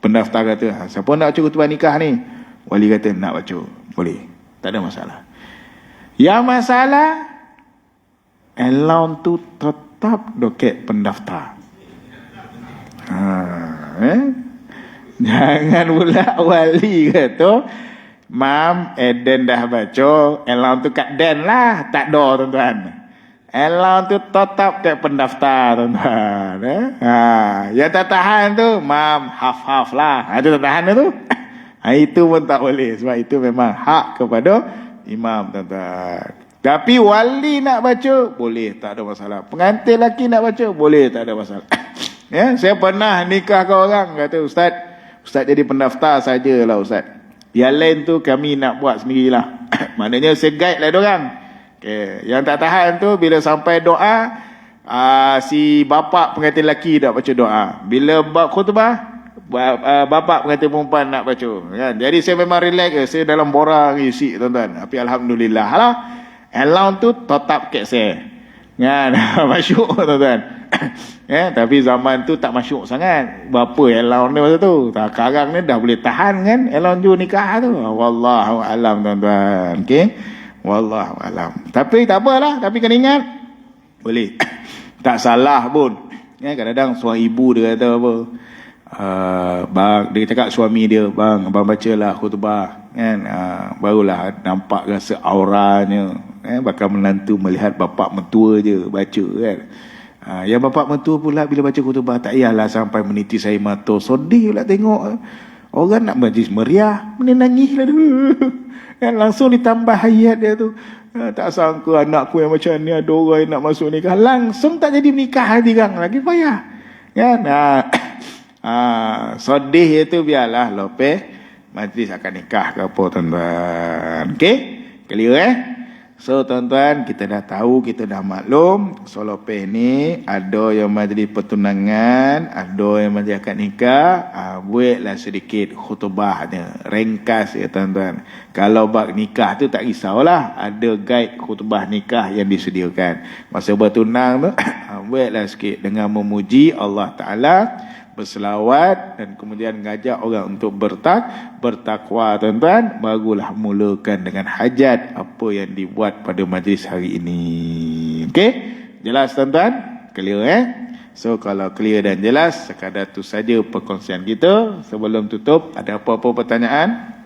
pendaftar kata, siapa nak baca khutbah nikah ni? Wali kata nak baca, boleh, tak ada masalah. Yang masalah, allowance tu tetap doket pendaftar. Jangan pula wali kata, Mam, Eden dah baca, allowance tu kat Den lah, tak ada, tuan-tuan. Allowance tu tetap kat pendaftar, tuan-tuan. Yang tak tahan tu, Mam, half-half lah. Itu tak tahan tu. Itu pun tak boleh, sebab itu memang hak kepada imam, tuan-tuan. Tapi wali nak baca, boleh, tak ada masalah. Pengantin lelaki nak baca, boleh, tak ada masalah. Ya, saya pernah nikah ke orang, kata Ustaz jadi pendaftar sajalah Ustaz. Yang lain tu kami nak buat sendirilah. Maknanya saya guide lah diorang. Okay. Yang tak tahan tu, bila sampai doa, si bapa pengantin lelaki dah baca doa. Bila khutbah, bapa pengantin perempuan nak baca. Kan? Jadi saya memang relax, saya dalam borang isi, tuan-tuan. Tapi Alhamdulillah lah, allowance tu tetap kat saya. Kan? Masyuk, tuan-tuan. Tapi zaman tu tak masyuk sangat. Berapa allowance ni masa tu? Sekarang ni dah boleh tahan kan allowance ju nikah tu. Wallahu alam, tuan-tuan. Okey. Wallahu alam. Tapi tak apalah, tapi kena ingat, boleh. Tak salah pun. Kadang-kadang suami ibu dia kata apa? Bang, dia cakap suami dia, bang, abang bacalah khutbah kan, barulah nampak rasa auranya, bakal menantu melihat bapak mentua je baca kan. Yang bapak mentua pula bila baca khutbah, tak payahlah sampai menitis air mata, sedih pula tengok orang nak majlis meriah, menangis lah kan, langsung ditambah ayat dia tu. Tak sangka anakku yang macam ni ada orang yang nak masuk nikah, langsung tak jadi nikah hati kan, lagi payah kan. Sedih itu biarlah, lepas majlis akan nikah ke apa, tuan-tuan. Okey, clear So tuan-tuan, kita dah tahu, kita dah maklum, so lepas ni ada yang majlis pertunangan, ada yang majlis akad nikah, buatlah sedikit khutbahnya, ringkas ya tuan-tuan. Kalau bab nikah tu tak risaulah, ada guide khutbah nikah yang disediakan. Masa bertunang tu buatlah sikit dengan memuji Allah Ta'ala, berselawat dan kemudian mengajak orang untuk bertakwa, tuan-tuan. Barulah mulakan dengan hajat apa yang dibuat pada majlis hari ini. Okey? Jelas tuan-tuan? Clear So kalau clear dan jelas, sekadar tu saja perkongsian kita. Sebelum tutup, ada apa-apa pertanyaan?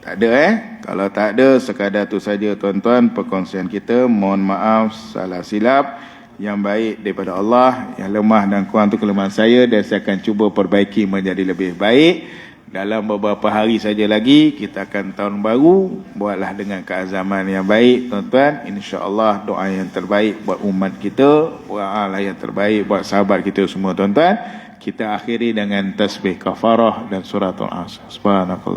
Tak ada Kalau tak ada, sekadar tu saja tuan-tuan perkongsian kita. Mohon maaf salah silap. Yang baik daripada Allah, yang lemah dan kurang tu kelemahan saya, dan saya akan cuba perbaiki menjadi lebih baik. Dalam beberapa hari saja lagi kita akan tahun baru. Buatlah dengan keazaman yang baik tuan-tuan. InsyaAllah doa yang terbaik buat umat kita, doalah yang terbaik buat sahabat kita semua tuan-tuan. Kita akhiri dengan tasbih kafarah dan suratul Asr. Subhanakallah.